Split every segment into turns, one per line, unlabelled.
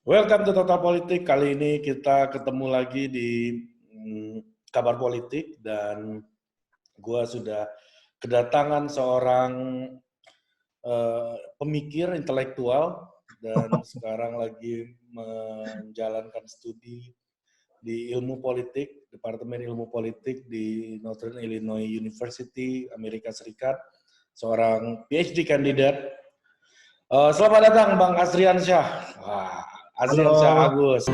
Welcome to Total Politik. Kali ini kita ketemu lagi di Kabar Politik dan gua sudah kedatangan seorang pemikir intelektual dan sekarang lagi menjalankan studi di ilmu politik, Departemen Ilmu Politik di Northern Illinois University, Amerika Serikat, seorang PhD kandidat. Selamat datang Bang Azrian Syah. Azrian Syah Agus.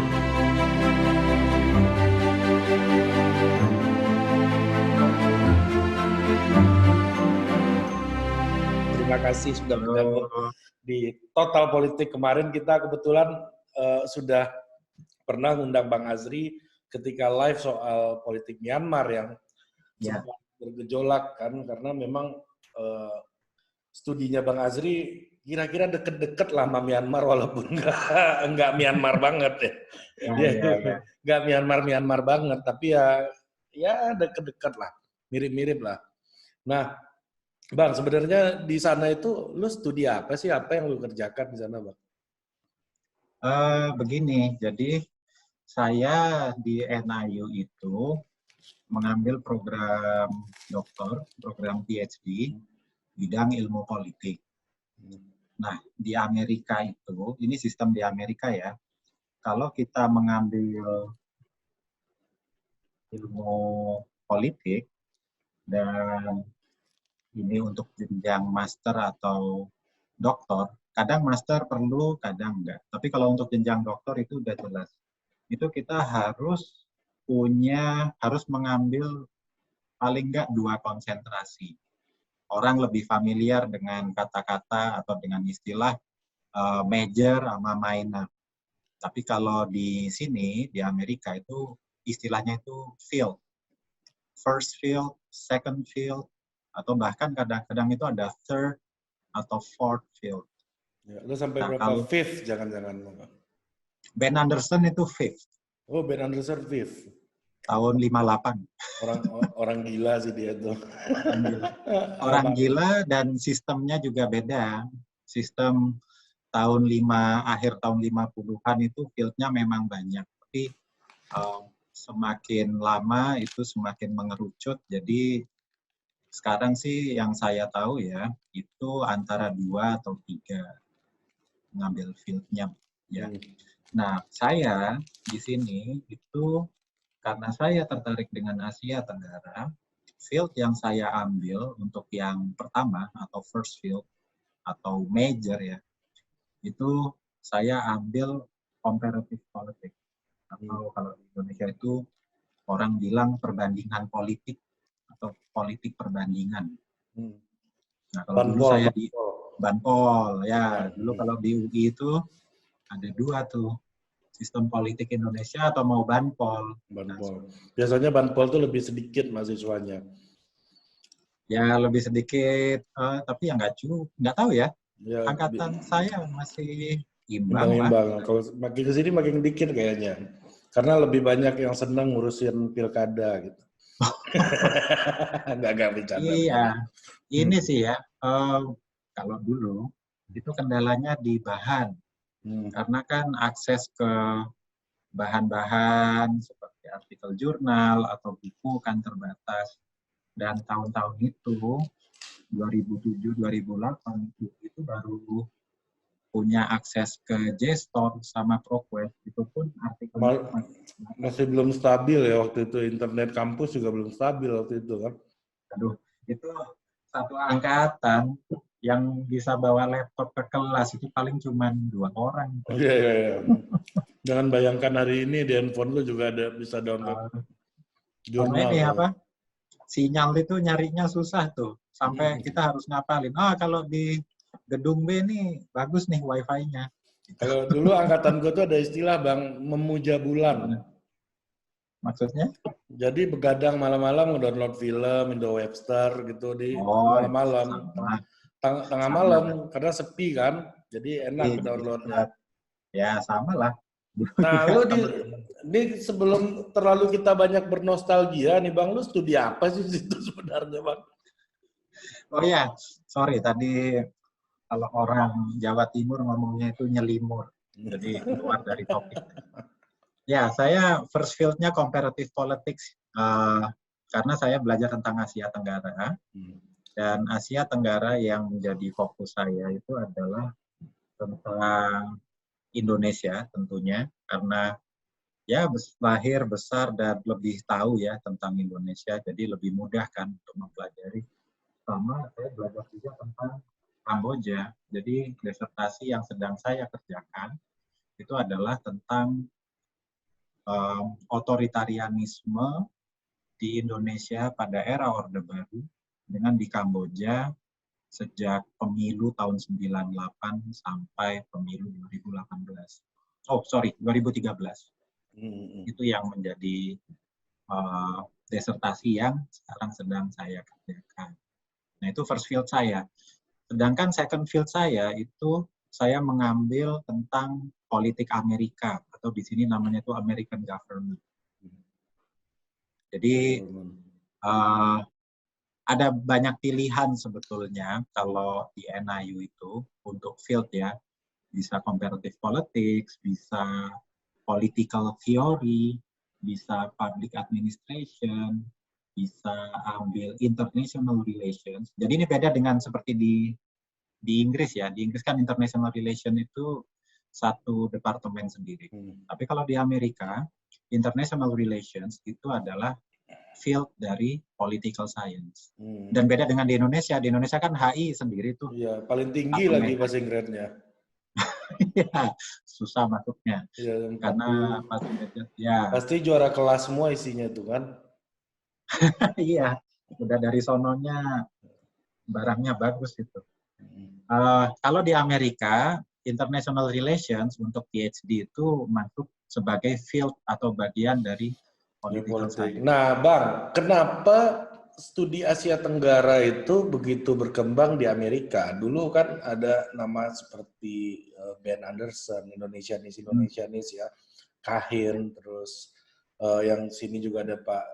Terima kasih sudah bergabung di Total Politik. Kemarin kita kebetulan sudah pernah undang Bang Azri ketika live soal politik Myanmar yang sempat bergejolak kan, karena memang studinya Bang Azri kira-kira deket-deket lah sama Myanmar walaupun nggak Myanmar banget ya. Nggak Myanmar banget, tapi ya deket-deket lah, mirip-mirip lah. Nah, Bang, sebenarnya di sana itu lu studi apa sih? Apa yang lu kerjakan di sana, Bang?
Begini, jadi saya di NIU itu mengambil program doktor, program PhD, bidang ilmu politik. Nah, di Amerika itu, ini sistem di Amerika ya, kalau kita mengambil ilmu politik, dan ini untuk jenjang master atau doktor, kadang master perlu, kadang enggak. Tapi kalau untuk jenjang doktor itu udah jelas. Itu kita harus mengambil paling enggak 2 konsentrasi. Orang lebih familiar dengan kata-kata atau dengan istilah major sama minor. Tapi kalau di sini, di Amerika itu istilahnya itu field. First field, second field, atau bahkan kadang-kadang itu ada third atau fourth field.
Ya, lu sampai berapa? Fifth, jangan-jangan.
Ben Anderson itu fifth.
Oh, Ben Anderson fifth.
Tahun 58.
Orang gila sih dia tuh.
Orang gila dan sistemnya juga beda. Sistem akhir tahun 50-an itu fieldnya memang banyak. Tapi semakin lama itu semakin mengerucut. Jadi sekarang sih yang saya tahu ya, itu antara 2 atau 3 mengambil field-nya. Ya. Nah, saya di sini itu karena saya tertarik dengan Asia Tenggara, field yang saya ambil untuk yang pertama atau first field atau major ya, itu saya ambil comparative politics. Atau kalau di Indonesia itu orang bilang perbandingan politik atau politik perbandingan. Nah, kalau dulu saya di Banpol, ya dulu kalau di UI itu ada 2 tuh, sistem politik Indonesia atau mau Banpol.
Biasanya Banpol tuh lebih sedikit mahasiswanya.
Ya lebih sedikit, tapi ya nggak tahu ya. Angkatan saya masih imbang.
Kalau makin kesini makin dikit kayaknya, karena lebih banyak yang senang ngurusin pilkada gitu. Nggak bercanda.
Iya, ini sih ya, kalau dulu itu kendalanya di bahan, karena kan akses ke bahan-bahan seperti artikel jurnal atau buku kan terbatas. Dan tahun-tahun itu, 2007-2008 itu baru punya akses ke JSTOR sama ProQuest, itu pun artikel
masih belum stabil ya waktu itu, internet kampus juga belum stabil waktu itu kan.
Aduh, itu satu angkatan yang bisa bawa laptop ke kelas itu paling cuma 2 orang.
Iya. Jangan bayangkan hari ini di handphone lu juga ada bisa download jurnal.
Ini apa? Sinyal itu nyarinya susah tuh, sampai kita harus ngapalin. Kalau di gedung B nih bagus nih wifi-nya.
Kalau dulu angkatan gue tuh ada istilah Bang, memuja bulan.
Maksudnya?
Jadi begadang malam-malam ngedownload film Indo Webster gitu di malam-malam. Tengah malam karena sepi kan. Jadi enak downloadnya.
Ya sama lah.
Nah, lu ini sebelum terlalu kita banyak bernostalgia nih Bang, lu studi apa sih itu sebenarnya Bang?
Oh ya, sorry tadi kalau orang Jawa Timur ngomongnya itu nyelimur. Jadi keluar dari topik. Ya, saya first field-nya comparative politics karena saya belajar tentang Asia Tenggara. Dan Asia Tenggara yang menjadi fokus saya itu adalah tentang Indonesia tentunya, karena ya lahir, besar, dan lebih tahu ya tentang Indonesia, jadi lebih mudah kan untuk mempelajari. Sama saya belajar juga tentang Kamboja, jadi disertasi yang sedang saya kerjakan itu adalah tentang otoritarianisme di Indonesia pada era Orde Baru dengan di Kamboja sejak pemilu tahun 98 sampai pemilu 2018. Oh, sorry, 2013. Itu yang menjadi disertasi yang sekarang sedang saya kerjakan. Nah, itu first field saya. Sedangkan second field saya itu saya mengambil tentang politik Amerika, atau di sini namanya itu American government. Jadi ada banyak pilihan sebetulnya kalau di NIU itu untuk field ya. Bisa comparative politics, bisa political theory, bisa public administration, bisa ambil international relations. Jadi ini beda dengan seperti di Inggris ya. Di Inggris kan international relation itu satu departemen sendiri. Tapi kalau di Amerika, international relations itu adalah field dari political science. Dan beda dengan di Indonesia. Di Indonesia kan HI sendiri tuh.
Iya, paling tinggi lagi passing grade-nya.
Ya, susah masuknya.
Ya,
karena passing grade ya.
Pasti juara kelas semua isinya tuh kan.
Iya, udah dari sononya barangnya bagus itu. Kalau di Amerika, international relations untuk PhD itu masuk sebagai field atau bagian dari political science.
Nah, Bang, kenapa studi Asia Tenggara itu begitu berkembang di Amerika? Dulu kan ada nama seperti Ben Anderson, Indonesianis ya, Kahin, terus yang sini juga ada Pak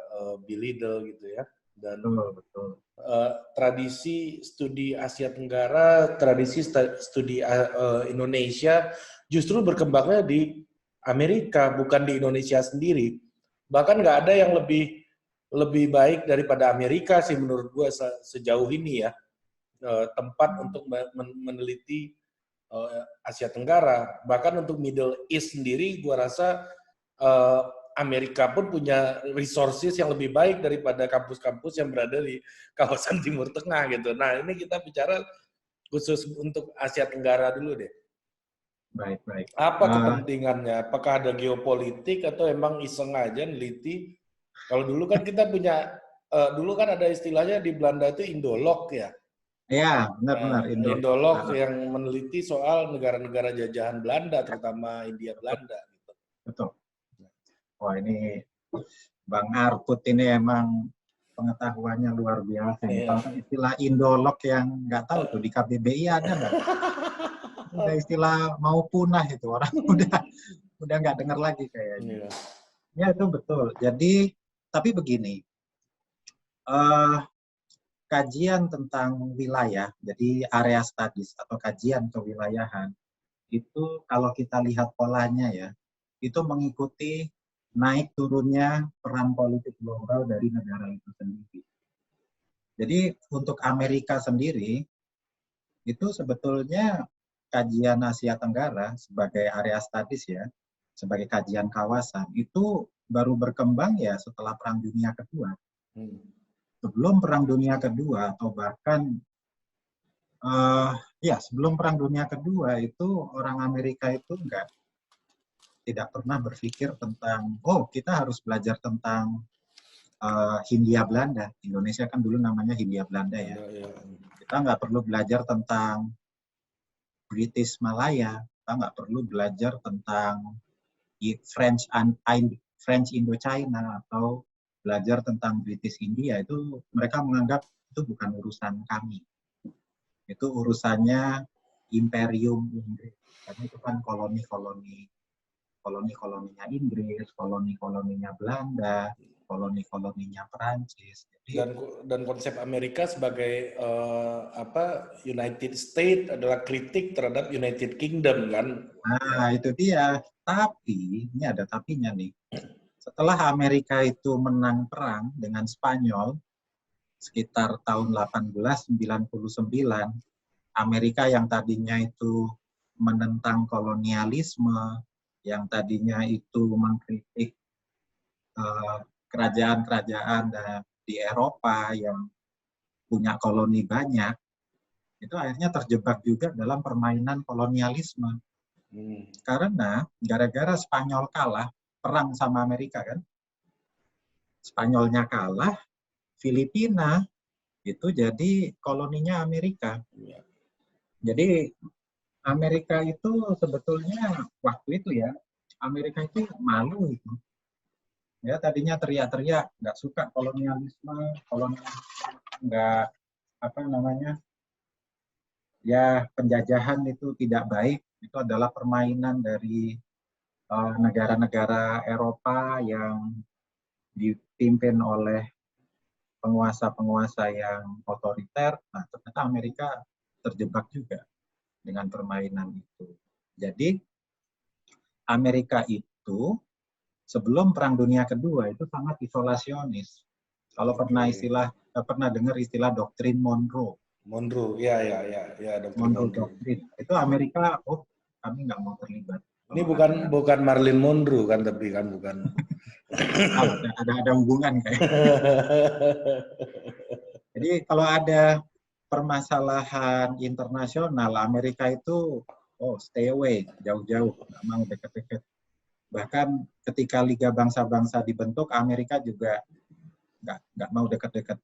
Bill Liddell gitu ya. Dan
betul.
Tradisi studi Asia Tenggara, tradisi studi Indonesia justru berkembangnya di Amerika, bukan di Indonesia sendiri. Bahkan nggak ada yang lebih baik daripada Amerika sih menurut gue sejauh ini ya, tempat untuk meneliti Asia Tenggara. Bahkan untuk Middle East sendiri, gue rasa Amerika pun punya resources yang lebih baik daripada kampus-kampus yang berada di kawasan Timur Tengah gitu. Nah, ini kita bicara khusus untuk Asia Tenggara dulu deh.
Baik.
Apa kepentingannya? Apakah ada geopolitik atau emang iseng aja neliti? Kalau dulu kan kita punya, dulu kan ada istilahnya di Belanda itu Indolog ya.
Iya, benar.
Indolog yang meneliti soal negara-negara jajahan Belanda, terutama Hindia Belanda. Gitu.
Betul. Wah, ini Bang Arput ini emang pengetahuannya luar biasa. Kalau istilah Indolog yang nggak tahu tuh di KBBI ada nggak? Udah istilah mau punah itu, orang udah nggak dengar lagi kayaknya. Ya, itu betul. Jadi, tapi begini, kajian tentang wilayah, jadi area studies atau kajian kewilayahan, itu kalau kita lihat polanya ya, itu mengikuti naik turunnya peran politik global dari negara itu sendiri. Jadi untuk Amerika sendiri, itu sebetulnya kajian Asia Tenggara sebagai area studies ya, sebagai kajian kawasan, itu baru berkembang ya setelah Perang Dunia Kedua. Sebelum Perang Dunia Kedua atau bahkan sebelum Perang Dunia Kedua itu orang Amerika itu tidak pernah berpikir tentang kita harus belajar tentang Hindia Belanda. Indonesia kan dulu namanya Hindia Belanda ya. Kita nggak perlu belajar tentang British Malaya. Kita nggak perlu belajar tentang French Indochina atau belajar tentang British India. Itu mereka menganggap itu bukan urusan kami. Itu urusannya Imperium Inggris. Karena itu kan koloni-koloni koloni-koloninya Inggris, koloni-koloninya Belanda, koloni-koloninya Perancis. Jadi,
dan konsep Amerika sebagai United States adalah kritik terhadap United Kingdom kan?
nah itu dia. Tapi ini ada tapinya nih. Setelah Amerika itu menang perang dengan Spanyol sekitar tahun 1899, Amerika yang tadinya itu menentang kolonialisme, yang tadinya itu mengkritik kerajaan-kerajaan di Eropa yang punya koloni banyak, itu akhirnya terjebak juga dalam permainan kolonialisme. Karena gara-gara Spanyol kalah, perang sama Amerika kan, Spanyolnya kalah, Filipina itu jadi koloninya Amerika. Jadi Amerika itu sebetulnya waktu itu ya, Amerika itu malu itu. Ya tadinya teriak-teriak nggak suka kolonialisme, nggak ya penjajahan itu tidak baik. Itu adalah permainan dari negara-negara Eropa yang dipimpin oleh penguasa-penguasa yang otoriter. Nah, ternyata Amerika terjebak juga dengan permainan itu. Jadi Amerika itu sebelum Perang Dunia Kedua itu sangat isolasionis. Kalau pernah dengar istilah doktrin Monroe.
Monroe, ya, doktrin
Monroe doktrin. Itu Amerika, kami nggak mau terlibat.
Ini bukan Marilyn Monroe kan, tapi kan bukan.
ada hubungan kayak. Jadi kalau ada permasalahan internasional, Amerika itu stay away, jauh-jauh, nggak mau deket-deket. Bahkan ketika Liga Bangsa-Bangsa dibentuk, Amerika juga nggak mau deket-deket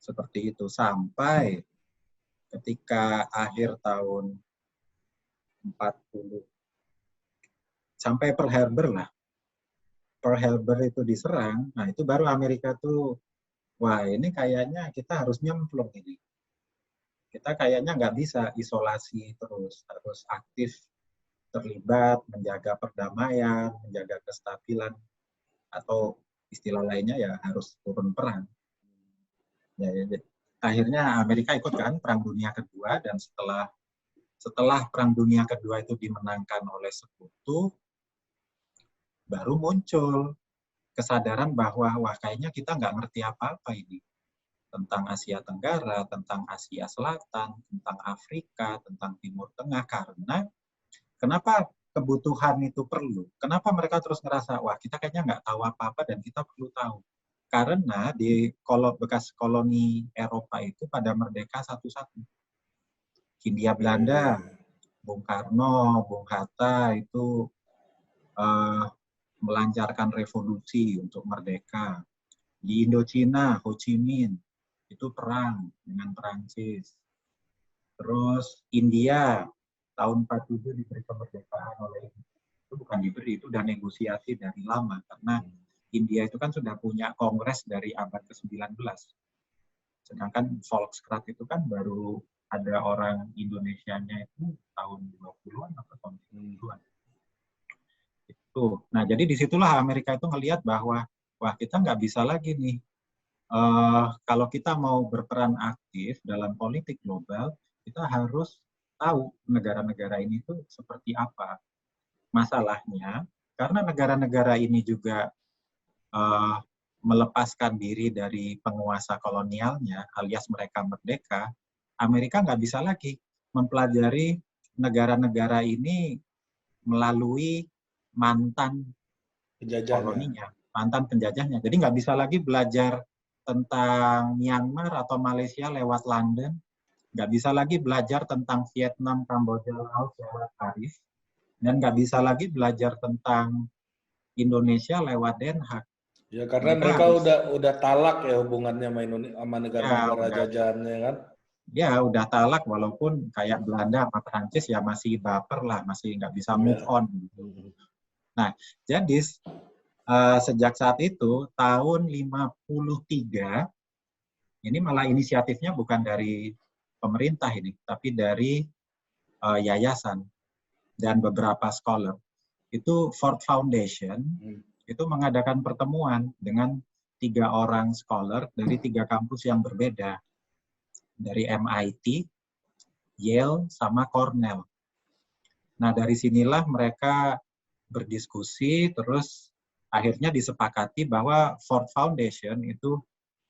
seperti itu. Sampai ketika akhir tahun 40, sampai Pearl Harbor lah. Pearl Harbor itu diserang, nah itu baru Amerika tuh, wah ini kayaknya kita harus nyemplung ini. Kita kayaknya nggak bisa isolasi terus, harus aktif terlibat, menjaga perdamaian, menjaga kestabilan, atau istilah lainnya ya harus turun perang. Ya, akhirnya Amerika ikut kan Perang Dunia Kedua, dan setelah Perang Dunia Kedua itu dimenangkan oleh Sekutu, baru muncul kesadaran bahwa wah kayaknya kita nggak ngerti apa-apa ini tentang Asia Tenggara, tentang Asia Selatan, tentang Afrika, tentang Timur Tengah. Karena kenapa kebutuhan itu perlu? Kenapa mereka terus ngerasa wah kita kayaknya nggak tahu apa-apa dan kita perlu tahu? Karena di bekas koloni Eropa itu pada merdeka satu-satu. Hindia Belanda, Bung Karno, Bung Hatta itu melancarkan revolusi untuk merdeka. Di Indochina, Ho Chi Minh itu perang dengan Perancis. Terus India tahun 47 diberi kemerdekaan oleh itu, bukan diberi, itu udah negosiasi dari lama karena India itu kan sudah punya kongres dari abad ke-19. Sedangkan Volkskrant itu kan baru ada orang Indonesianya itu tahun 20-an atau tahun 30-an. Nah, jadi disitulah Amerika itu ngelihat bahwa wah kita nggak bisa lagi nih kalau kita mau berperan aktif dalam politik global, kita harus tahu negara-negara ini tuh seperti apa. Masalahnya, karena negara-negara ini juga melepaskan diri dari penguasa kolonialnya, alias mereka merdeka, Amerika nggak bisa lagi mempelajari negara-negara ini melalui mantan koloninya, mantan penjajahnya. Jadi nggak bisa lagi belajar tentang Myanmar atau Malaysia lewat London, nggak bisa lagi belajar tentang Vietnam, Kamboja, Laos lewat Paris, dan nggak bisa lagi belajar tentang Indonesia lewat Den Haag.
Ya karena mereka udah talak ya hubungannya sama negara-negara jajahannya kan.
Ya udah talak, walaupun kayak Belanda sama Perancis ya masih baper lah, masih nggak bisa move on. Nah, jadi sejak saat itu, tahun 53, ini malah inisiatifnya bukan dari pemerintah ini, tapi dari yayasan dan beberapa scholar. itu Ford Foundation itu mengadakan pertemuan dengan 3 orang scholar dari 3 kampus yang berbeda, dari MIT, Yale, sama Cornell. Nah, dari sinilah mereka berdiskusi, terus akhirnya disepakati bahwa Ford Foundation itu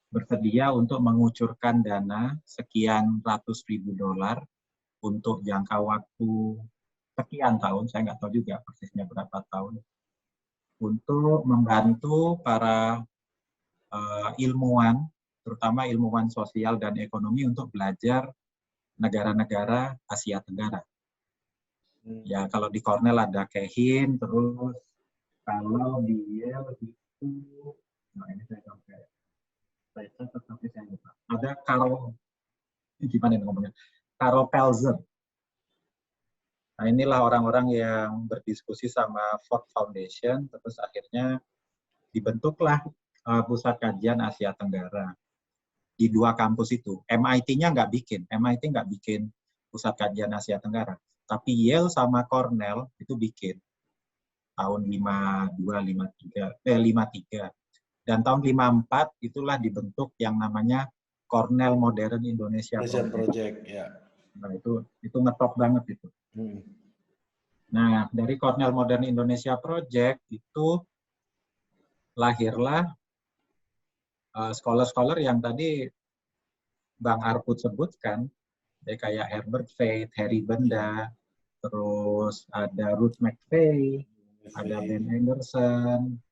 bersedia untuk mengucurkan dana sekian ratus ribu dolar untuk jangka waktu sekian tahun, saya nggak tahu juga persisnya berapa tahun, untuk membantu para ilmuwan, terutama ilmuwan sosial dan ekonomi untuk belajar negara-negara Asia Tenggara. Ya, kalau di Cornell ada Kehin, terus kalau di Yale itu, nah ini saya sampai tapi saya lupa. Ada gimana ngomongnya? Carol Pelzer. Nah, inilah orang-orang yang berdiskusi sama Ford Foundation, terus akhirnya dibentuklah Pusat Kajian Asia Tenggara di 2 kampus itu. MIT-nya nggak bikin Pusat Kajian Asia Tenggara. Tapi Yale sama Cornell itu bikin tahun 53. Dan tahun 54 itulah dibentuk yang namanya Cornell Modern Indonesia
Project. Ya.
Nah, itu ngetop banget itu. Nah, dari Cornell Modern Indonesia Project itu lahirlah scholar-scholar yang tadi Bang Arput sebutkan, kayak Herbert Faith, Harry Benda, terus ada Ruth McVeigh, ada Ben Anderson.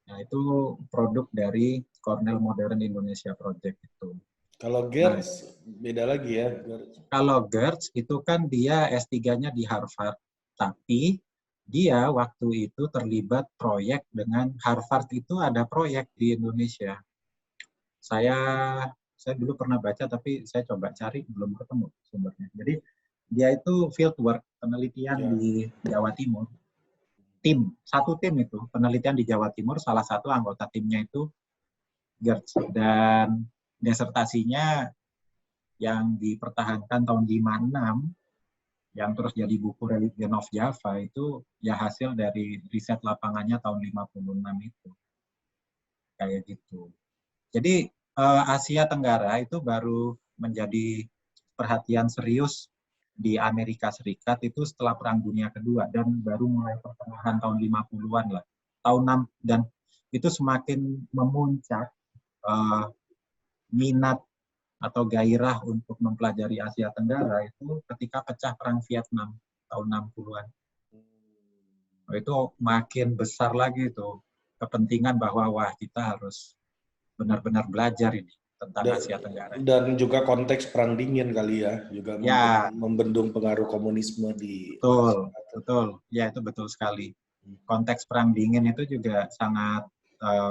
Nah, itu produk dari Cornell Modern Indonesia Project itu.
Kalau Gertz, beda lagi ya.
Kalau Gertz itu kan dia S3-nya di Harvard, tapi dia waktu itu terlibat proyek dengan Harvard itu ada proyek di Indonesia. Saya dulu pernah baca, tapi saya coba cari, belum ketemu sumbernya. Jadi dia itu fieldwork, penelitian di Jawa Timur. Satu tim itu, penelitian di Jawa Timur, salah satu anggota timnya itu Gertz. Dan disertasinya yang dipertahankan tahun 56, yang terus jadi buku Religion of Java itu ya hasil dari riset lapangannya tahun 56 itu. Kayak gitu. Jadi Asia Tenggara itu baru menjadi perhatian serius di Amerika Serikat itu setelah Perang Dunia Kedua, dan baru mulai pertengahan tahun 50-an lah. Dan itu semakin memuncak minat atau gairah untuk mempelajari Asia Tenggara itu ketika pecah Perang Vietnam tahun 60-an. Itu makin besar lagi itu kepentingan bahwa wah, kita harus benar-benar belajar ini tentang Asia Tenggara.
Dan juga konteks Perang Dingin kali ya, juga membendung pengaruh komunisme di...
Betul. Ya, itu betul sekali. Konteks Perang Dingin itu juga sangat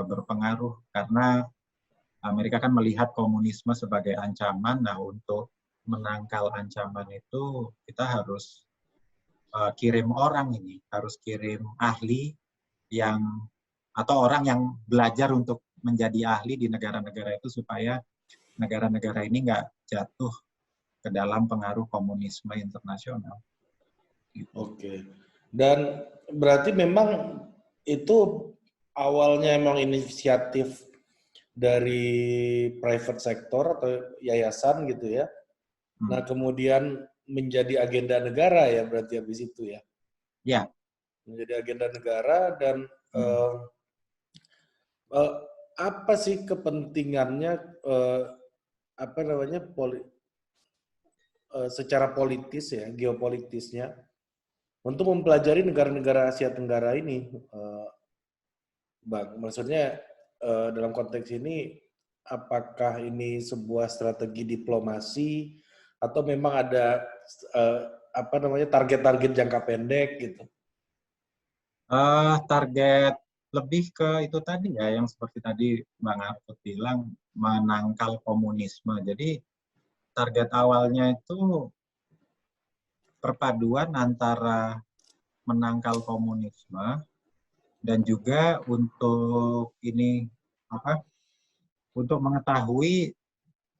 berpengaruh karena Amerika kan melihat komunisme sebagai ancaman. Nah, untuk menangkal ancaman itu kita harus kirim orang ini, harus kirim ahli atau orang yang belajar untuk menjadi ahli di negara-negara itu supaya negara-negara ini nggak jatuh ke dalam pengaruh komunisme internasional. Gitu.
Oke. Dan berarti memang itu awalnya emang inisiatif dari private sector atau yayasan gitu ya. Nah, kemudian menjadi agenda negara ya berarti habis itu ya.
Ya.
Menjadi agenda negara dan apa sih kepentingannya secara politis ya, geopolitisnya untuk mempelajari negara-negara Asia Tenggara ini, Bang? Maksudnya dalam konteks ini, apakah ini sebuah strategi diplomasi atau memang ada target-target jangka pendek gitu?
Target lebih ke itu tadi ya, yang seperti tadi Bang Arput bilang, menangkal komunisme. Jadi target awalnya itu perpaduan antara menangkal komunisme dan juga untuk untuk mengetahui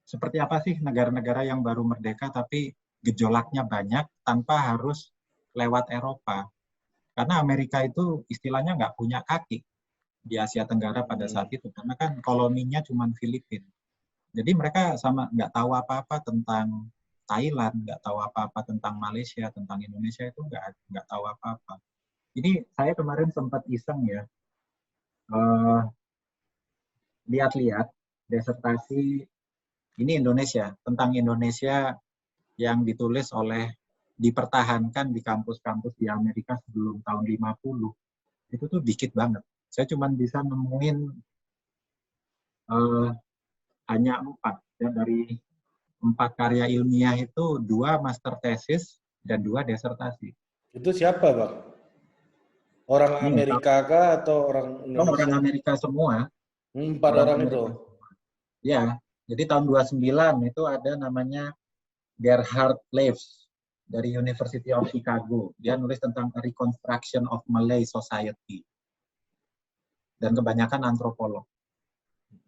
seperti apa sih negara-negara yang baru merdeka tapi gejolaknya banyak tanpa harus lewat Eropa. Karena Amerika itu istilahnya nggak punya kaki di Asia Tenggara pada saat itu, karena kan koloninya cuma Filipina. Jadi mereka sama nggak tahu apa-apa tentang Thailand, nggak tahu apa-apa tentang Malaysia, tentang Indonesia itu nggak tahu apa-apa. Jadi saya kemarin sempat iseng ya, lihat-lihat disertasi ini Indonesia, tentang Indonesia yang ditulis dipertahankan di kampus-kampus di Amerika sebelum tahun 50. Itu tuh dikit banget. Saya cuma bisa nemuin hanya 4. Ya, dari 4 karya ilmiah itu 2 master tesis dan 2 disertasi.
Itu siapa, Bang? Orang Amerika kah atau orang Indonesia?
Orang Amerika semua.
4 orang itu?
Ya, jadi tahun 29 itu ada namanya Gerhard Leaves dari University of Chicago. Dia nulis tentang Reconstruction of Malay Society. Dan kebanyakan antropolog.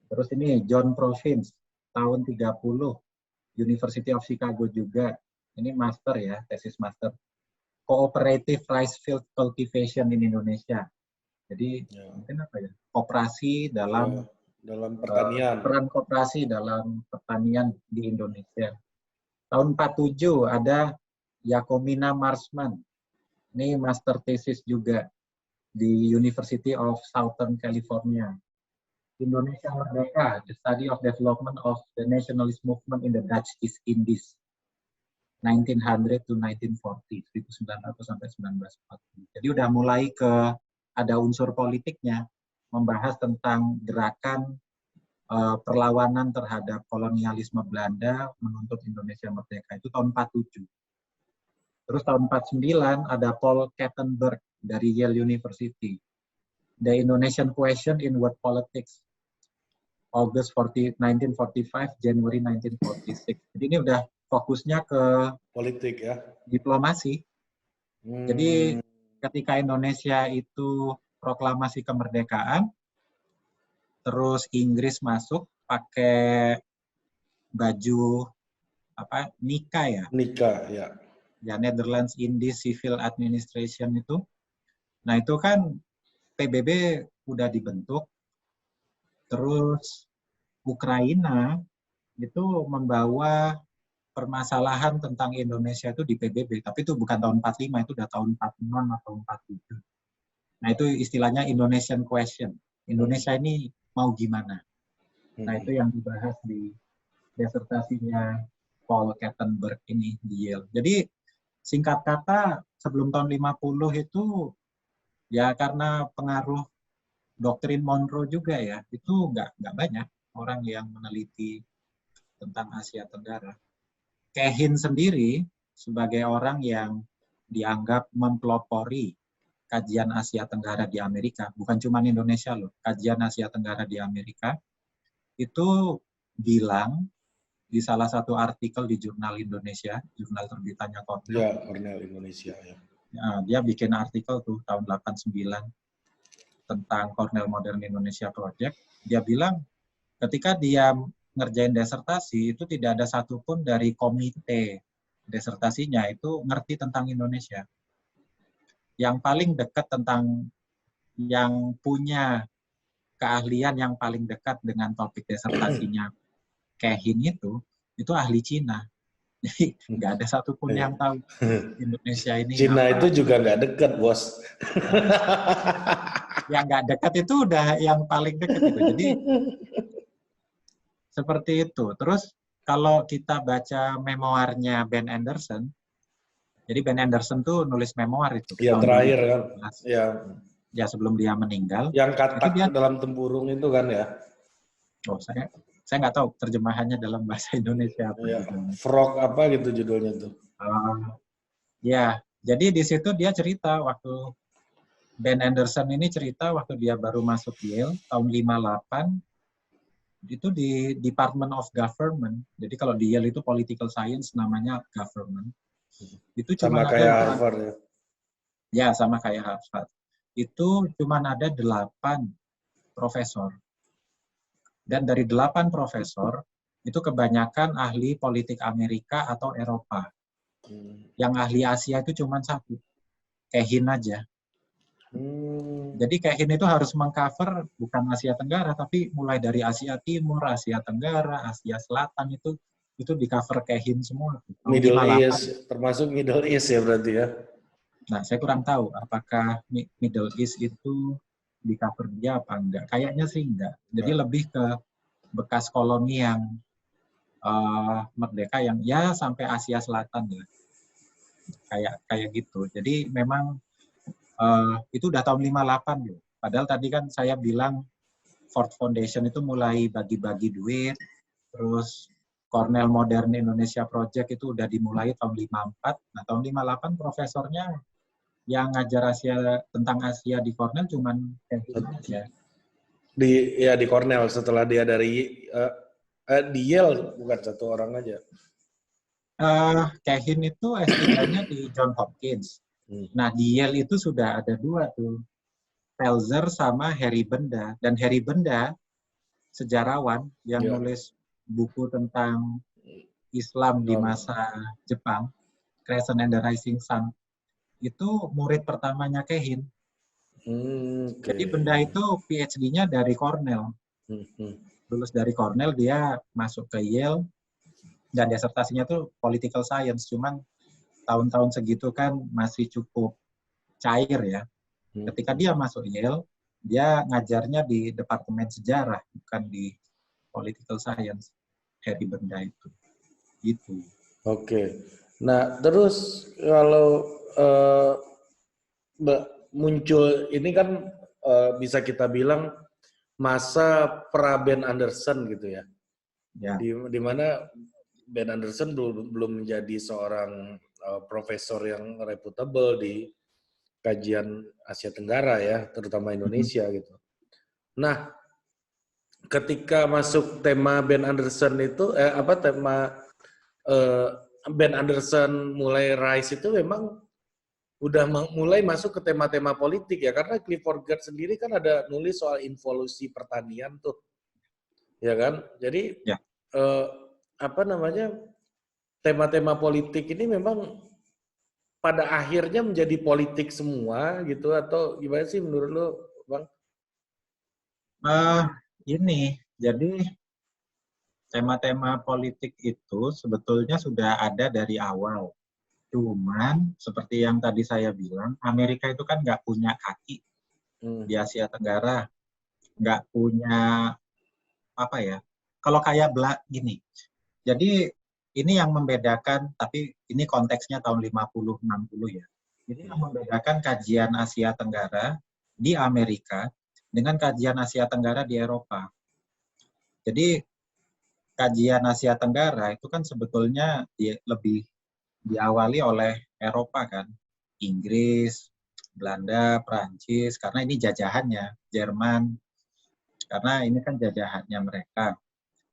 Terus ini John Provins, tahun 30, University of Chicago juga. Ini master ya, tesis master. Cooperative Rice Field Cultivation in Indonesia. Jadi mungkin apa ya? Koperasi dalam
pertanian.
Peran koperasi dalam pertanian di Indonesia. Tahun 47 ada Yakomina Marsman. Ini master thesis juga di University of Southern California. Indonesia Merdeka, The Study of Development of the Nationalist Movement in the Dutch East Indies. 1900 to 1940, 1900 sampai 1940. Jadi udah mulai ada unsur politiknya, membahas tentang gerakan perlawanan terhadap kolonialisme Belanda menuntut Indonesia merdeka. Itu tahun 47. Terus tahun 49 ada Paul Kettenberg dari Yale University. The Indonesian Question in World Politics. August 1945, January 1946. Jadi ini udah fokusnya ke
politik ya,
diplomasi. Jadi ketika Indonesia itu proklamasi kemerdekaan, terus Inggris masuk pakai baju Nika ya.
Nika ya.
Ya, Netherlands Indies Civil Administration itu. Nah itu kan PBB udah dibentuk. Terus Ukraina itu membawa permasalahan tentang Indonesia itu di PBB, tapi itu bukan tahun 45, itu udah tahun 46 atau 47. Nah itu istilahnya Indonesian Question. Indonesia ini mau gimana? Nah itu yang dibahas di disertasinya Paul Kettenberg ini di Yale. Jadi singkat kata sebelum tahun 50 itu ya karena pengaruh doktrin Monroe juga ya, itu nggak banyak orang yang meneliti tentang Asia Tenggara. Kehin sendiri sebagai orang yang dianggap mempelopori kajian Asia Tenggara di Amerika, bukan cuma Indonesia loh, kajian Asia Tenggara di Amerika, itu bilang di salah satu artikel di Jurnal Indonesia, jurnal terbitannya Cornell.
Ya, Cornell Indonesia ya.
Nah, dia bikin artikel tuh tahun 89 tentang Cornell Modern Indonesia Project. Dia bilang ketika dia ngerjain disertasi itu tidak ada satupun dari komite disertasinya itu ngerti tentang Indonesia. Yang paling dekat tentang yang punya keahlian yang paling dekat dengan topik disertasinya Kehin itu ahli Cina. Jadi nggak ada satupun yang tahu Indonesia ini.
Cina apa. Itu juga nggak dekat, Bos.
Yang nggak dekat itu udah yang paling dekat itu. Jadi seperti itu. Terus kalau kita baca memoarnya Ben Anderson, jadi Ben Anderson tuh nulis memoar itu.
Yang terakhir kan?
Ya sebelum dia meninggal.
Yang katak dia, dalam tempurung itu kan ya?
Oh saya nggak tahu terjemahannya dalam bahasa Indonesia apa.
Ya, frog apa gitu judulnya tuh?
Ya, jadi di situ dia cerita waktu Ben Anderson ini cerita waktu dia baru masuk Yale tahun 58. Itu di Department of Government. Jadi kalau di Yale itu Political Science namanya Government. Itu cuma
sama kayak Harvard ya?
Ya, sama kayak Harvard. Itu cuma ada 8 profesor. Dan dari 8 profesor, itu kebanyakan ahli politik Amerika atau Eropa. Yang ahli Asia itu cuma 1. Kehin aja. Jadi Kehin itu harus mengcover bukan Asia Tenggara, tapi mulai dari Asia Timur, Asia Tenggara, Asia Selatan itu di cover Kehin semua.
Middle East, termasuk Middle East ya berarti ya?
Nah, saya kurang tahu apakah Middle East itu di cover dia apa enggak. Kayaknya sih enggak. Jadi lebih ke bekas koloni yang merdeka yang ya sampai Asia Selatan ya. Kayak gitu. Jadi memang itu udah tahun 58 loh. Padahal tadi kan saya bilang Ford Foundation itu mulai bagi-bagi duit, terus Cornell Modern Indonesia Project itu udah dimulai tahun 54. Nah, tahun 58 profesornya yang ngajar tentang Asia di Cornell cuman aja.
Di Cornell setelah dia dari di Yale bukan satu orang aja.
Kehin itu S3-nya di Johns Hopkins. Nah, di Yale itu sudah ada 2 tuh. Pelzer sama Harry Benda. Dan Harry Benda, sejarawan yang nulis buku tentang Islam di masa Jepang, Crescent and the Rising Sun, itu murid pertamanya Kehin. Jadi Benda itu PhD-nya dari Cornell. Lulus dari Cornell, dia masuk ke Yale, dan disertasinya tuh political science. Cuman tahun-tahun segitu kan masih cukup cair ya. Ketika dia masuk Yale, dia ngajarnya di Departemen Sejarah, bukan di Political Science. Harry Benda itu. Gitu.
Oke. Nah, terus kalau muncul ini kan bisa kita bilang masa pra Ben Anderson gitu ya. Di mana Ben Anderson belum menjadi seorang profesor yang reputable di kajian Asia Tenggara ya, terutama Indonesia gitu. Nah, ketika masuk tema Ben Anderson itu tema Ben Anderson mulai rise itu memang udah mulai masuk ke tema-tema politik ya, karena Clifford Geertz sendiri kan ada nulis soal involusi pertanian tuh, ya kan? Jadi tema-tema politik ini memang pada akhirnya menjadi politik semua gitu, atau gimana sih menurut lo, Bang?
Ini, jadi tema-tema politik itu sebetulnya sudah ada dari awal. Cuman seperti yang tadi saya bilang, Amerika itu kan nggak punya kaki di Asia Tenggara, nggak punya apa ya? Kalau kayak gini, jadi ini yang membedakan, tapi ini konteksnya tahun 50-60 ya. Jadi yang membedakan kajian Asia Tenggara di Amerika dengan kajian Asia Tenggara di Eropa. Jadi kajian Asia Tenggara itu kan sebetulnya lebih diawali oleh Eropa kan. Inggris, Belanda, Prancis, karena ini jajahannya, Jerman, karena ini kan jajahannya mereka.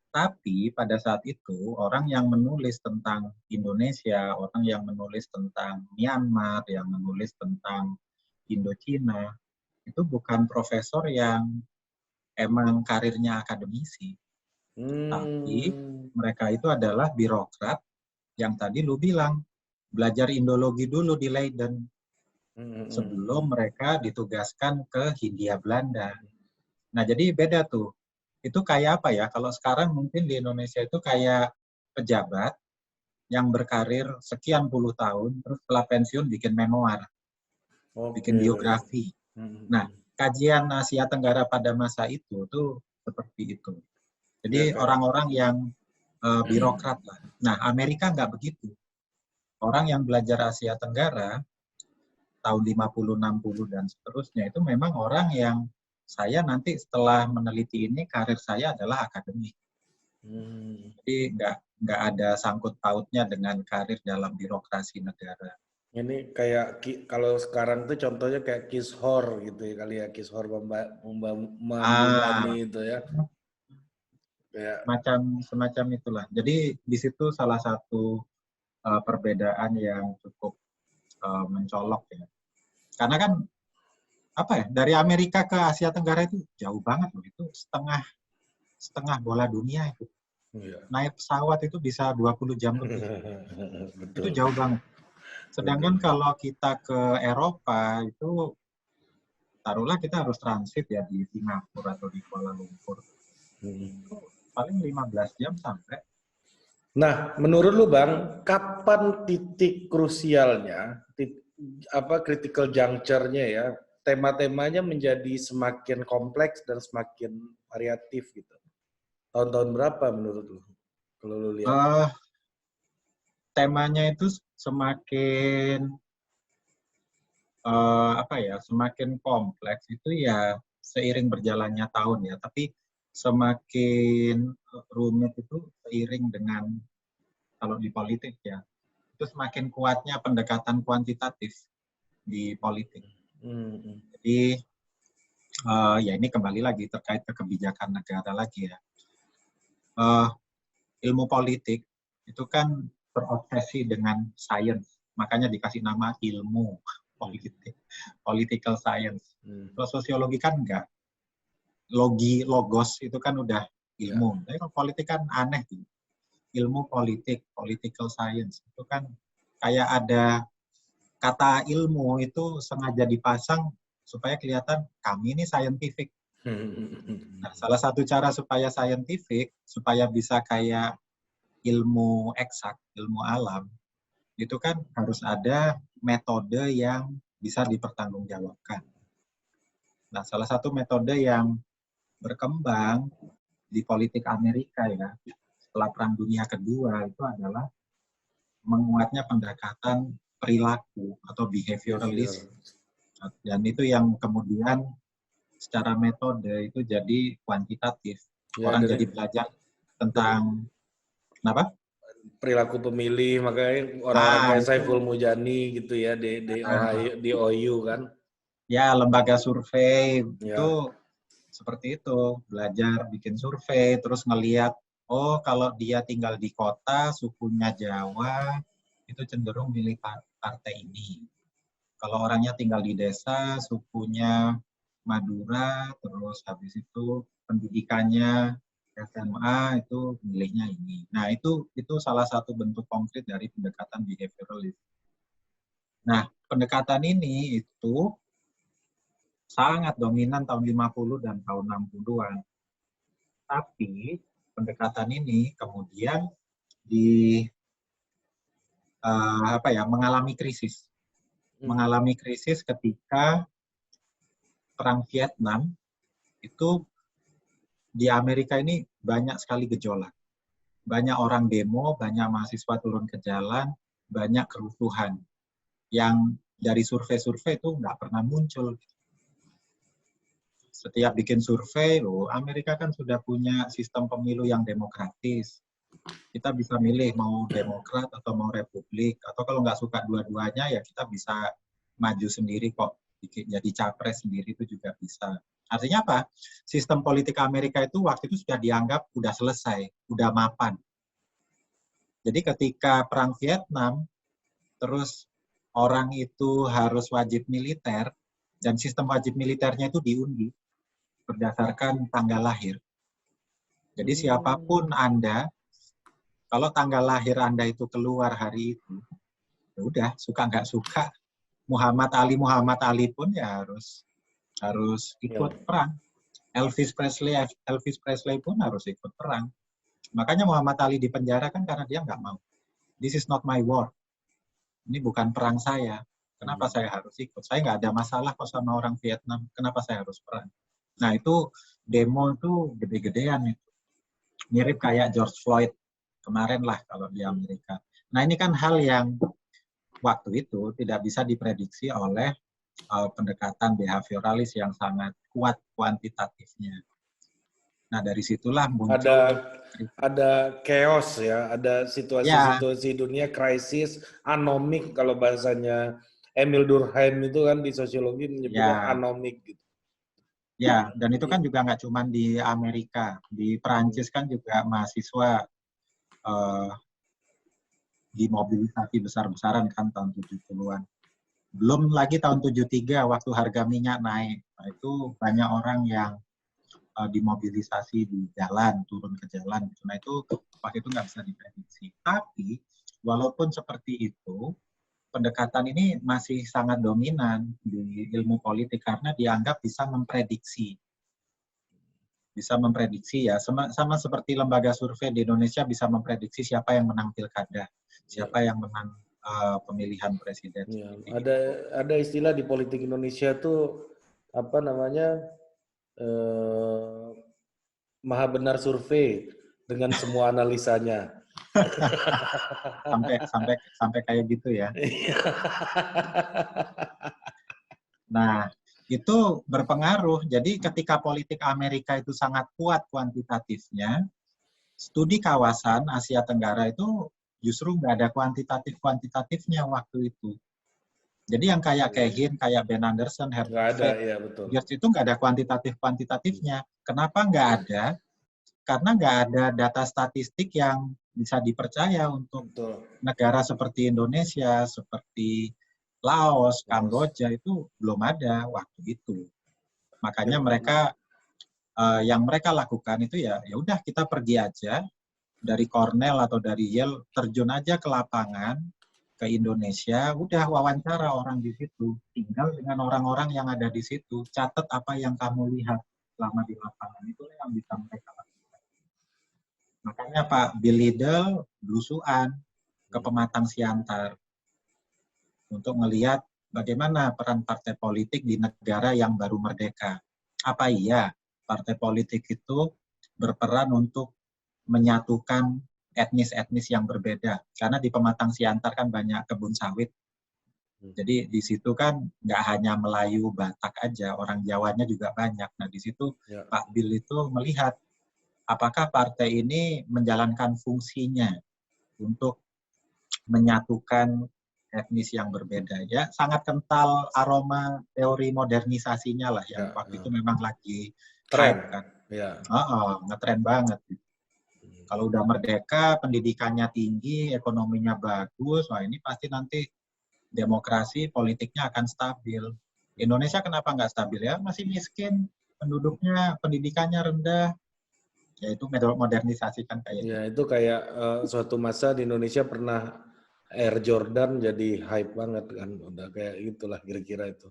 Tapi pada saat itu orang yang menulis tentang Indonesia, orang yang menulis tentang Myanmar, yang menulis tentang Indochina, itu bukan profesor yang emang karirnya akademisi. Tapi mereka itu adalah birokrat yang tadi lu bilang, belajar Indologi dulu di Leiden. Sebelum mereka ditugaskan ke Hindia Belanda. Nah, jadi beda tuh. Itu kayak apa ya? Kalau sekarang mungkin di Indonesia itu kayak pejabat yang berkarir sekian puluh tahun, terus setelah pensiun bikin memoir, bikin biografi. Nah, kajian Asia Tenggara pada masa itu tuh seperti itu. Jadi orang-orang yang birokrat lah. Nah, Amerika nggak begitu. Orang yang belajar Asia Tenggara tahun 50, 60 dan seterusnya itu memang orang yang saya nanti setelah meneliti ini karir saya adalah akademik. Jadi nggak ada sangkut pautnya dengan karir dalam birokrasi negara.
Ini kayak kalau sekarang tuh contohnya kayak Kishor gitu ya kali ya, Kishor Mahbubani itu ya.
Semacam itulah. Jadi di situ salah satu perbedaan yang cukup mencolok ya. Karena kan apa ya, dari Amerika ke Asia Tenggara itu jauh banget loh, itu setengah bola dunia itu. Naik pesawat itu bisa 20 jam lebih. Itu jauh banget. Sedangkan kalau kita ke Eropa itu taruhlah kita harus transit ya di Singapura atau di Kuala Lumpur. Itu paling 15 jam sampai.
Nah, menurut lu Bang, kapan titik krusialnya, critical juncture-nya ya, tema-temanya menjadi semakin kompleks dan semakin variatif gitu? Tahun-tahun berapa menurut lu? Kalau lu lihat.
Temanya itu semakin semakin kompleks itu ya seiring berjalannya tahun ya. Tapi semakin rumit itu seiring dengan, kalau di politik ya, itu semakin kuatnya pendekatan kuantitatif di politik. Jadi ya ini kembali lagi terkait ke kebijakan negara lagi ya. Ilmu politik itu kan terobsesi dengan sains, makanya dikasih nama ilmu politik, political science. Kalau sosiologi kan enggak, logos itu kan udah ilmu. Tapi kalau politik kan aneh gitu. Ilmu politik, political science itu kan kayak ada kata ilmu itu sengaja dipasang supaya kelihatan kami ini scientific. Nah, salah satu cara supaya scientific, supaya bisa kayak ilmu eksak, ilmu alam, itu kan harus ada metode yang bisa dipertanggungjawabkan. Nah, salah satu metode yang berkembang di politik Amerika ya, setelah Perang Dunia Kedua itu adalah menguatnya pendekatan perilaku atau behavioralist. Dan itu yang kemudian secara metode itu jadi kuantitatif. Orang jadi belajar tentang kenapa?
Perilaku pemilih, makanya orang-orang kayak Saiful Mujani gitu ya di OU kan.
Ya, lembaga survei itu seperti itu, belajar bikin survei, terus ngelihat, oh kalau dia tinggal di kota, sukunya Jawa, itu cenderung milih partai ini. Kalau orangnya tinggal di desa, sukunya Madura, terus habis itu pendidikannya SMA, itu milihnya ini. Nah, itu salah satu bentuk konkret dari pendekatan behavioralist. Nah, pendekatan ini itu sangat dominan tahun 50 dan tahun 60-an. Tapi pendekatan ini kemudian mengalami krisis. Mengalami krisis ketika Perang Vietnam itu di Amerika ini banyak sekali gejolak. Banyak orang demo, banyak mahasiswa turun ke jalan, banyak kerusuhan. Yang dari survei-survei itu nggak pernah muncul. Setiap bikin survei, Amerika kan sudah punya sistem pemilu yang demokratis. Kita bisa milih mau Demokrat atau mau Republik, atau kalau nggak suka dua-duanya ya kita bisa maju sendiri kok, jadi capres sendiri itu juga bisa. Artinya apa? Sistem politik Amerika itu waktu itu sudah dianggap udah selesai, udah mapan. Jadi ketika Perang Vietnam, terus orang itu harus wajib militer, dan sistem wajib militernya itu diundi berdasarkan tanggal lahir. Jadi siapapun Anda, kalau tanggal lahir Anda itu keluar hari itu, ya udah, suka nggak suka, Muhammad Ali pun ya harus ikut perang. Elvis Presley pun harus ikut perang. Makanya Muhammad Ali di penjara kan karena dia nggak mau. This is not my war. Ini bukan perang saya. Kenapa saya harus ikut? Saya nggak ada masalah kok sama orang Vietnam. Kenapa saya harus perang? Nah itu demo itu gede-gedean itu. Mirip kayak George Floyd kemarin lah kalau di Amerika. Nah ini kan hal yang waktu itu tidak bisa diprediksi oleh pendekatan behaviораlis yang sangat kuat kuantitatifnya. Nah dari situlah muncul
ada chaos ya, ada situasi-situasi dunia krisis, anomik kalau bahasanya Emil Durkheim itu kan di sosiologi menyebutnya anomik gitu.
Ya, dan itu kan juga nggak cuma di Amerika, di Perancis kan juga mahasiswa dimobilisasi besar-besaran kan tahun 70-an. Belum lagi tahun 73 waktu harga minyak naik. Nah, itu banyak orang yang dimobilisasi di jalan, turun ke jalan. Nah itu waktu itu nggak bisa diprediksi. Tapi walaupun seperti itu, pendekatan ini masih sangat dominan di ilmu politik karena dianggap bisa memprediksi. Bisa memprediksi ya, sama seperti lembaga survei di Indonesia bisa memprediksi siapa yang menang pilkada, siapa yang menang pemilihan presiden.
Ya, ada istilah di politik Indonesia tuh apa namanya maha benar survei dengan semua analisanya.
sampai kayak gitu ya. Nah, itu berpengaruh. Jadi ketika politik Amerika itu sangat kuat kuantitatifnya, studi kawasan Asia Tenggara itu justru nggak ada kuantitatifnya waktu itu. Jadi yang kayak Kehin, kayak Ben Anderson, Herbert
Nggak ada, ya betul.
itu nggak ada kuantitatifnya. Kenapa nggak ada? Karena nggak ada data statistik yang bisa dipercaya untuk negara seperti Indonesia, seperti Laos, Kamboja itu belum ada waktu itu. Makanya mereka yang mereka lakukan itu ya udah kita pergi aja dari Cornell atau dari Yale, terjun aja ke lapangan ke Indonesia, udah wawancara orang di situ, tinggal dengan orang-orang yang ada di situ, catat apa yang kamu lihat selama di lapangan, itu yang bisa mereka lakukan. Makanya Pak Bill Liddell belusuan ke Pematang Siantar untuk melihat bagaimana peran partai politik di negara yang baru merdeka. Apa iya partai politik itu berperan untuk menyatukan etnis-etnis yang berbeda? Karena di Pematang Siantar kan banyak kebun sawit. Jadi di situ kan nggak hanya Melayu, Batak aja, orang Jawanya juga banyak. Nah di situ Pak Bill itu melihat apakah partai ini menjalankan fungsinya untuk menyatukan etnis yang berbeda. Ya sangat kental aroma teori modernisasinya lah yang waktu itu memang lagi
tren
kan.
Ya.
Ngetren banget. Kalau udah merdeka, pendidikannya tinggi, ekonominya bagus, wah ini pasti nanti demokrasi politiknya akan stabil. Indonesia kenapa nggak stabil ya? Masih miskin, penduduknya, pendidikannya rendah. Ya itu modernisasi kan kayak
ya itu kayak suatu masa di Indonesia pernah Air Jordan jadi hype banget kan, udah kayak gitulah kira-kira itu.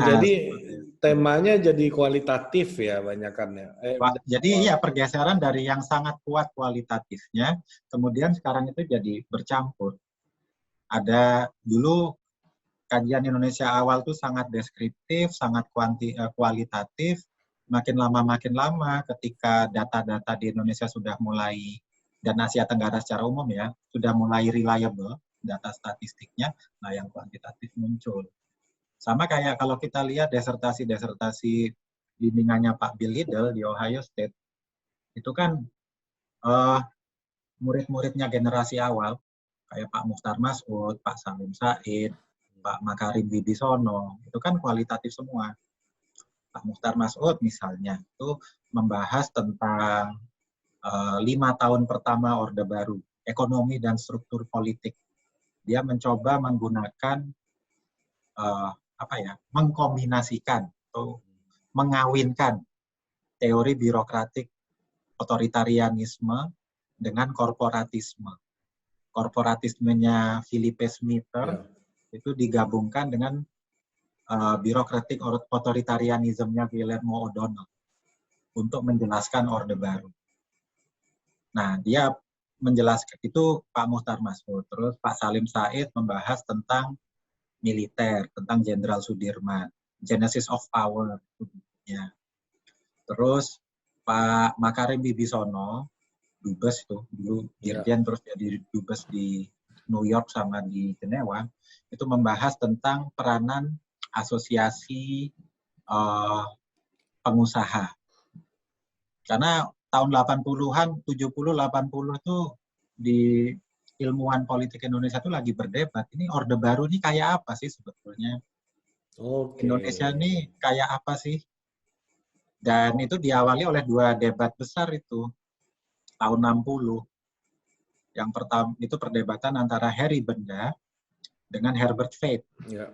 Jadi temanya jadi kualitatif ya banyakannya.
Jadi ya pergeseran dari yang sangat kuat kualitatifnya, kemudian sekarang itu jadi bercampur. Ada dulu kajian Indonesia awal tuh sangat deskriptif, sangat kualitatif. Makin lama ketika data-data di Indonesia sudah mulai, dan Asia Tenggara secara umum ya, sudah mulai reliable data statistiknya, nah yang kuantitatif muncul. Sama kayak kalau kita lihat desertasi bimbingannya Pak Bill Liddell di Ohio State, itu kan murid-muridnya generasi awal, kayak Pak Muchtar Masud, Pak Salim Said, Pak Makarim Wibisono, itu kan kualitatif semua. Pak Muchtar Masud misalnya, itu membahas tentang 5 tahun pertama Orde Baru, ekonomi dan struktur politik. Dia mencoba menggunakan mengkombinasikan atau mengawinkan teori birokratik otoritarianisme dengan korporatisme. Korporatismenya Philippe Smither itu digabungkan dengan birokratik otoritarianismenya Guillermo O'Donnell untuk menjelaskan Orde Baru. Nah, dia menjelaskan itu Pak Muchtar Masud. Terus Pak Salim Said membahas tentang militer, tentang Jenderal Sudirman, Genesis of Power. Ya. Terus Pak Makarim Wibisono, Dubes itu dulu Dirjen terus jadi Dubes di New York sama di Jenewa, itu membahas tentang peranan asosiasi pengusaha. Karena tahun 80-an, 70-80 itu di ilmuwan politik Indonesia itu lagi berdebat, ini Orde Baru ini kayak apa sih sebetulnya? Indonesia ini kayak apa sih? Dan itu diawali oleh 2 debat besar itu, tahun 60. Yang pertama itu perdebatan antara Harry Benda dengan Herbert Faith.
Ya.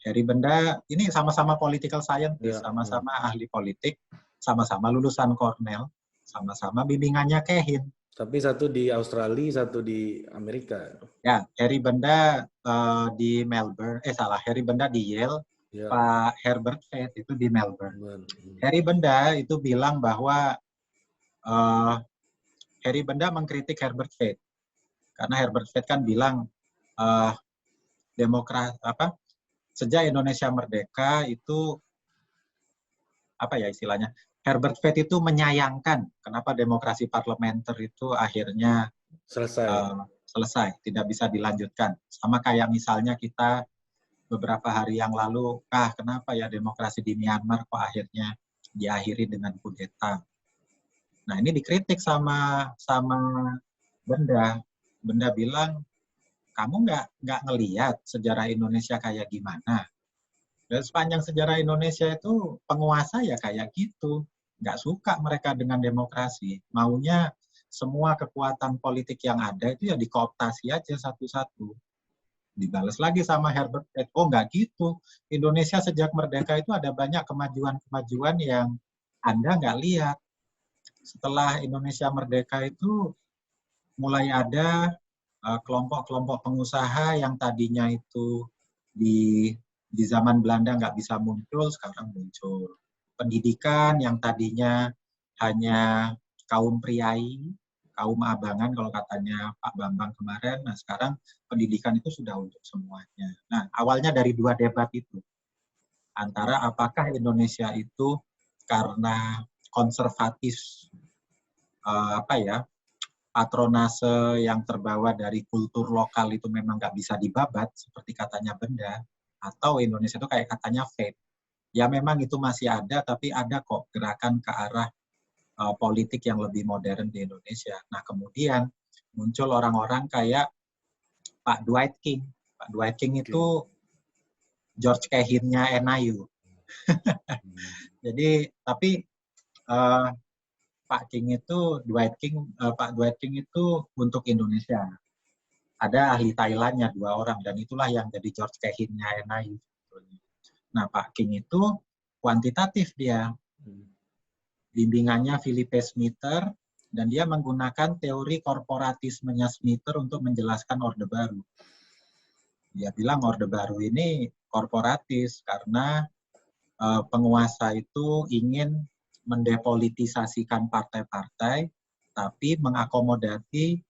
Harry Benda ini sama-sama political scientist, sama-sama ahli politik, sama-sama lulusan Cornell, sama-sama bimbingannya Kehin.
Tapi satu di Australia, satu di Amerika.
Ya, Harry Benda di Melbourne. Harry Benda di Yale.
Ya.
Pak Herbert Fett itu di Melbourne.
Hmm.
Harry Benda itu bilang bahwa Harry Benda mengkritik Herbert Fett karena Herbert Fett kan bilang sejak Indonesia merdeka itu apa ya istilahnya, Herbert Fett itu menyayangkan kenapa demokrasi parlementer itu akhirnya selesai, tidak bisa dilanjutkan. Sama kayak misalnya kita beberapa hari yang lalu, kenapa ya demokrasi di Myanmar kok akhirnya diakhiri dengan kudeta. Nah, ini dikritik sama Benda. Benda bilang, kamu nggak ngelihat sejarah Indonesia kayak gimana. Dan sepanjang sejarah Indonesia itu penguasa ya kayak gitu. Nggak suka mereka dengan demokrasi. Maunya semua kekuatan politik yang ada itu ya dikooptasi aja satu-satu. Dibalas lagi sama Herbert Fett, nggak gitu. Indonesia sejak merdeka itu ada banyak kemajuan-kemajuan yang Anda nggak lihat. Setelah Indonesia merdeka itu mulai ada kelompok-kelompok pengusaha yang tadinya itu di zaman Belanda nggak bisa muncul, sekarang muncul. Pendidikan yang tadinya hanya kaum priai, kaum abangan kalau katanya Pak Bambang kemarin, nah sekarang pendidikan itu sudah untuk semuanya. Nah, awalnya dari dua debat itu. Antara apakah Indonesia itu karena konservatif, patronase yang terbawa dari kultur lokal itu memang nggak bisa dibabat, seperti katanya Benda, atau Indonesia itu kayak katanya Fett. Ya memang itu masih ada, tapi ada kok gerakan ke arah politik yang lebih modern di Indonesia. Nah, kemudian muncul orang-orang kayak Pak Dwight King. Pak Dwight King itu George Cahin-nya NIU. Jadi, tapi Pak Dwight King itu untuk Indonesia. Ada ahli Thailandnya 2 orang, dan itulah yang jadi George Cahin-nya NIU. Nah, Pak King itu kuantitatif dia. Bimbingannya Philippe Smither, dan dia menggunakan teori korporatismenya Smither untuk menjelaskan Orde Baru. Dia bilang Orde Baru ini korporatis karena penguasa itu ingin mendepolitisasikan partai-partai, tapi mengakomodasi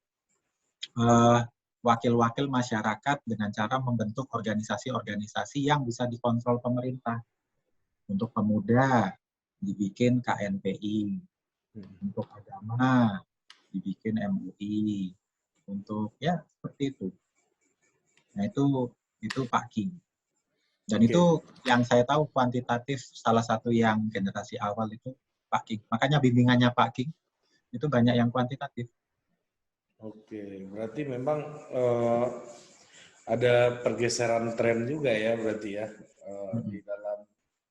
wakil-wakil masyarakat dengan cara membentuk organisasi-organisasi yang bisa dikontrol pemerintah. Untuk pemuda, dibikin KNPI. Untuk agama, dibikin MUI. Untuk, ya, seperti itu. Nah, itu Pak King. Dan itu yang saya tahu kuantitatif, salah satu yang generasi awal itu Pak King. Makanya bimbingannya Pak King itu banyak yang kuantitatif.
Oke, berarti memang ada pergeseran tren juga ya berarti ya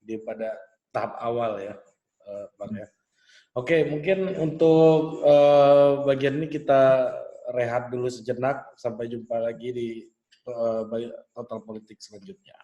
di pada tahap awal ya, Bang ya. Oke, mungkin untuk bagian ini kita rehat dulu sejenak. Sampai jumpa lagi di Total Politik selanjutnya.